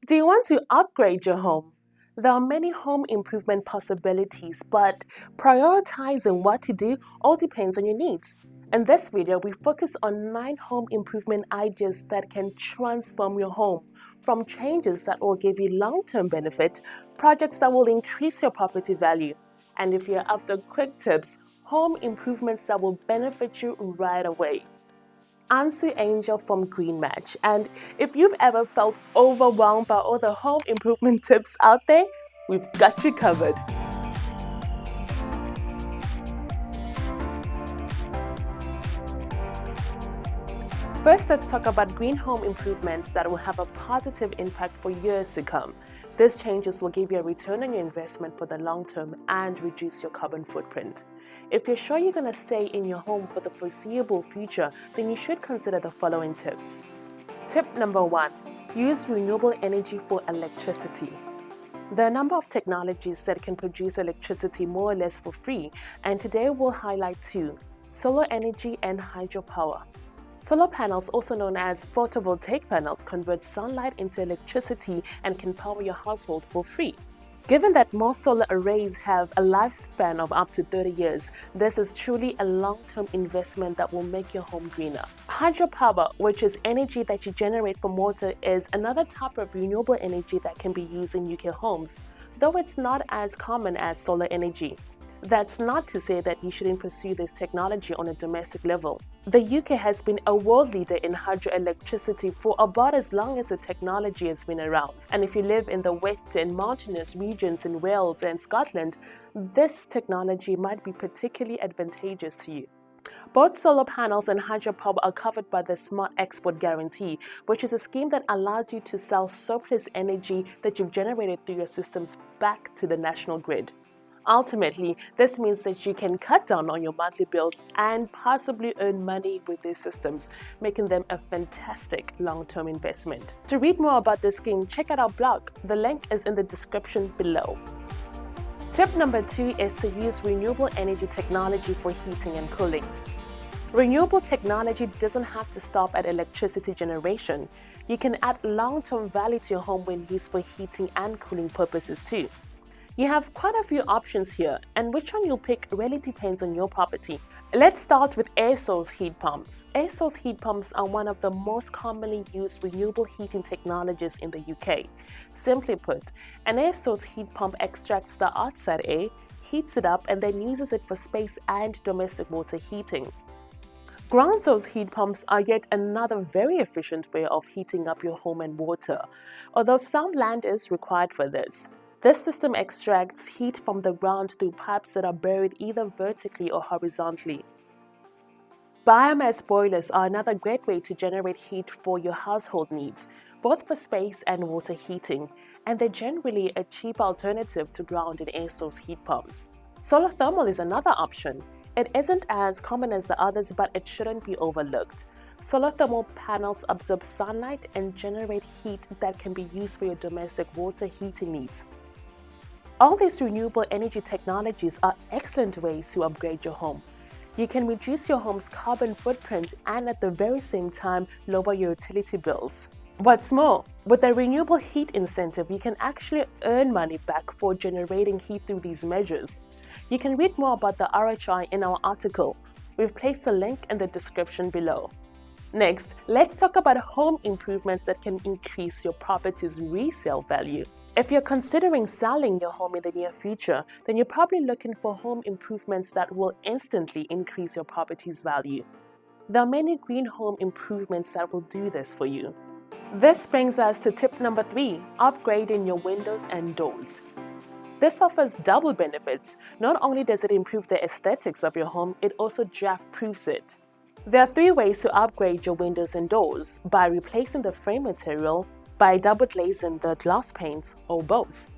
Do you want to upgrade your home? There are many home improvement possibilities, but prioritizing what to do all depends on your needs. In this video, we focus on 9 home improvement ideas that can transform your home, from changes that will give you long-term benefit, projects that will increase your property value, and if you're after quick tips, home improvements that will benefit you right away. I'm Sue Angel from GreenMatch, and if you've ever felt overwhelmed by all the home improvement tips out there, we've got you covered. First, let's talk about green home improvements that will have a positive impact for years to come. These changes will give you a return on your investment for the long term and reduce your carbon footprint. If you're sure you're going to stay in your home for the foreseeable future, then you should consider the following tips. Tip number 1. Use renewable energy for electricity. There are a number of technologies that can produce electricity more or less for free, and today we'll highlight 2: solar energy and hydropower. Solar panels, also known as photovoltaic panels, convert sunlight into electricity and can power your household for free. Given that most solar arrays have a lifespan of up to 30 years, this is truly a long-term investment that will make your home greener. Hydropower, which is energy that you generate from water, is another type of renewable energy that can be used in UK homes, though it's not as common as solar energy. That's not to say that you shouldn't pursue this technology on a domestic level. The UK has been a world leader in hydroelectricity for about as long as the technology has been around. And if you live in the wet and mountainous regions in Wales and Scotland, this technology might be particularly advantageous to you. Both solar panels and hydropower are covered by the Smart Export Guarantee, which is a scheme that allows you to sell surplus energy that you've generated through your systems back to the national grid. Ultimately, this means that you can cut down on your monthly bills and possibly earn money with these systems, making them a fantastic long-term investment. To read more about this scheme, check out our blog. The link is in the description below. Tip number 2 is to use renewable energy technology for heating and cooling. Renewable technology doesn't have to stop at electricity generation. You can add long-term value to your home when used for heating and cooling purposes too. You have quite a few options here, and which one you'll pick really depends on your property. Let's start with air source heat pumps. Air source heat pumps are one of the most commonly used renewable heating technologies in the UK. Simply put, an air source heat pump extracts the outside air, heats it up, and then uses it for space and domestic water heating. Ground source heat pumps are yet another very efficient way of heating up your home and water, although some land is required for this. This system extracts heat from the ground through pipes that are buried either vertically or horizontally. Biomass boilers are another great way to generate heat for your household needs, both for space and water heating, and they're generally a cheap alternative to ground and air source heat pumps. Solar thermal is another option. It isn't as common as the others, but it shouldn't be overlooked. Solar thermal panels absorb sunlight and generate heat that can be used for your domestic water heating needs. All these renewable energy technologies are excellent ways to upgrade your home. You can reduce your home's carbon footprint and at the very same time lower your utility bills. What's more, with the renewable heat incentive, you can actually earn money back for generating heat through these measures. You can read more about the RHI in our article. We've placed a link in the description below. Next, let's talk about home improvements that can increase your property's resale value. If you're considering selling your home in the near future, then you're probably looking for home improvements that will instantly increase your property's value. There are many green home improvements that will do this for you. This brings us to tip number 3, upgrading your windows and doors. This offers double benefits. Not only does it improve the aesthetics of your home, it also draft-proofs it. There are 3 ways to upgrade your windows and doors: by replacing the frame material, by double glazing the glass panes, or both.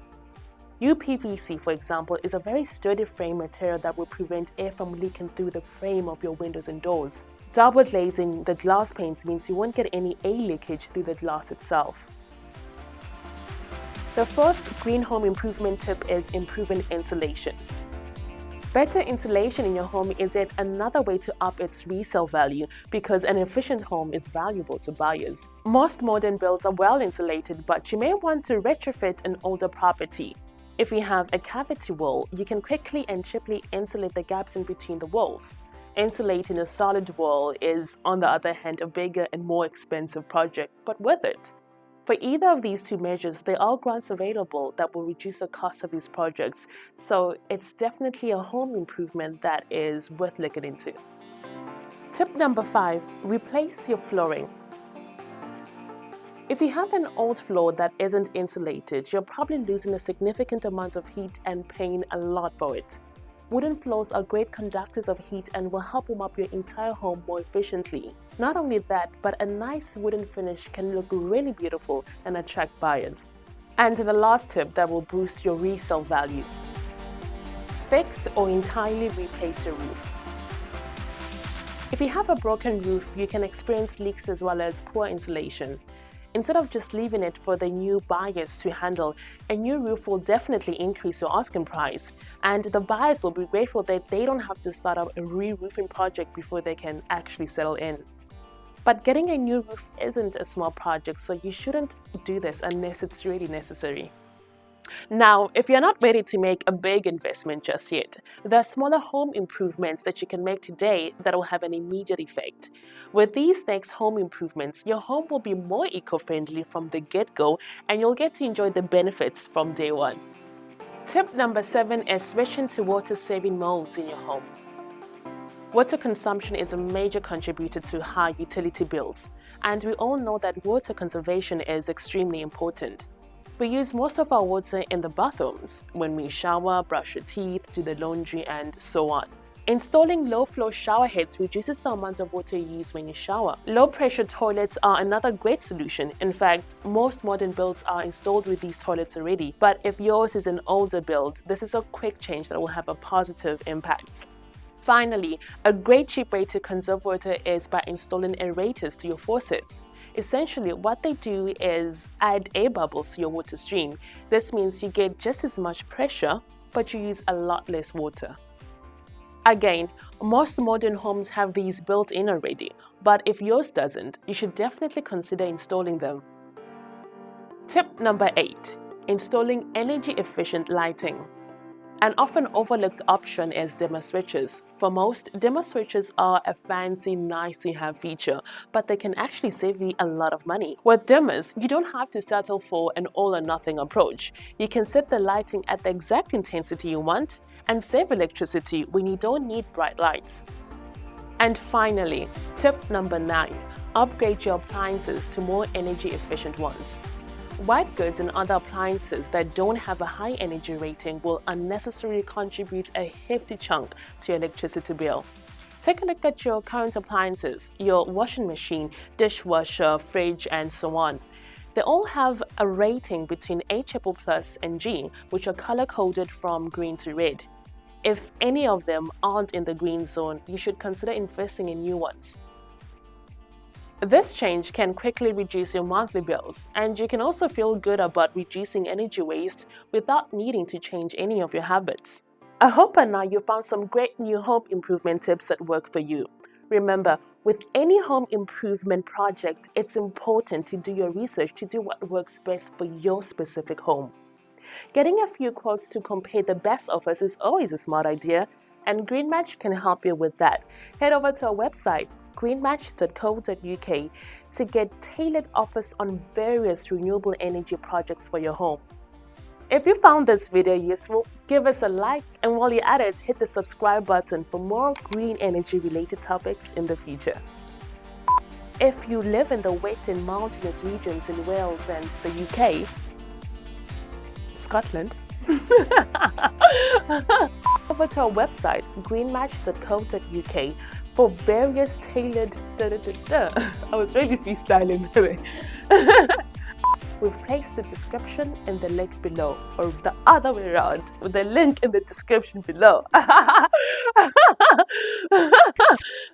UPVC, for example, is a very sturdy frame material that will prevent air from leaking through the frame of your windows and doors. Double glazing the glass panes means you won't get any air leakage through the glass itself. The fourth green home improvement tip is improving insulation. Better insulation in your home is yet another way to up its resale value because an efficient home is valuable to buyers. Most modern builds are well insulated, but you may want to retrofit an older property. If you have a cavity wall, you can quickly and cheaply insulate the gaps in between the walls. Insulating a solid wall is, on the other hand, a bigger and more expensive project, but worth it. For either of these two measures, there are grants available that will reduce the cost of these projects, so it's definitely a home improvement that is worth looking into. Tip number 5, replace your flooring. If you have an old floor that isn't insulated, you're probably losing a significant amount of heat and paying a lot for it. Wooden floors are great conductors of heat and will help warm up your entire home more efficiently. Not only that, but a nice wooden finish can look really beautiful and attract buyers. And the last tip that will boost your resale value: fix or entirely replace your roof. If you have a broken roof, you can experience leaks as well as poor insulation. Instead of just leaving it for the new buyers to handle, a new roof will definitely increase your asking price, and the buyers will be grateful that they don't have to start up a re-roofing project before they can actually settle in. But getting a new roof isn't a small project, so you shouldn't do this unless it's really necessary. Now, if you're not ready to make a big investment just yet, there are smaller home improvements that you can make today that will have an immediate effect. With these next home improvements, your home will be more eco-friendly from the get-go, and you'll get to enjoy the benefits from day one. Tip number 7 is switching to water-saving modes in your home. Water consumption is a major contributor to high utility bills, and we all know that water conservation is extremely important. We use most of our water in the bathrooms, when we shower, brush your teeth, do the laundry, and so on. Installing low-flow shower heads reduces the amount of water you use when you shower. Low-pressure toilets are another great solution. In fact, most modern builds are installed with these toilets already, but if yours is an older build, this is a quick change that will have a positive impact. Finally, a great cheap way to conserve water is by installing aerators to your faucets. Essentially, what they do is add air bubbles to your water stream. This means you get just as much pressure, but you use a lot less water. Again, most modern homes have these built in already, but if yours doesn't, you should definitely consider installing them. Tip number 8, installing energy-efficient lighting. An often overlooked option is dimmer switches. For most, dimmer switches are a fancy, nice-to-have feature, but they can actually save you a lot of money. With dimmers, you don't have to settle for an all-or-nothing approach. You can set the lighting at the exact intensity you want and save electricity when you don't need bright lights. And finally, tip number 9, upgrade your appliances to more energy-efficient ones. White goods and other appliances that don't have a high energy rating will unnecessarily contribute a hefty chunk to your electricity bill. Take a look at your current appliances, your washing machine, dishwasher, fridge, and so on. They all have a rating between A++ and G, which are color-coded from green to red. If any of them aren't in the green zone, you should consider investing in new ones. This change can quickly reduce your monthly bills, and you can also feel good about reducing energy waste without needing to change any of your habits. I hope by now you found some great new home improvement tips that work for you. Remember, with any home improvement project, it's important to do your research to do what works best for your specific home. Getting a few quotes to compare the best offers is always a smart idea, and GreenMatch can help you with that. Head over to our website, greenmatch.co.uk, to get tailored offers on various renewable energy projects for your home. If you found this video useful, give us a like, and while you're at it, hit the subscribe button for more green energy related topics in the future. If you live in the wet and mountainous regions in Wales and the UK, Scotland, over to our website, greenmatch.co.uk, for various tailored I was really freestyling there. We've placed the description in the link below, or the other way around, with the link in the description below.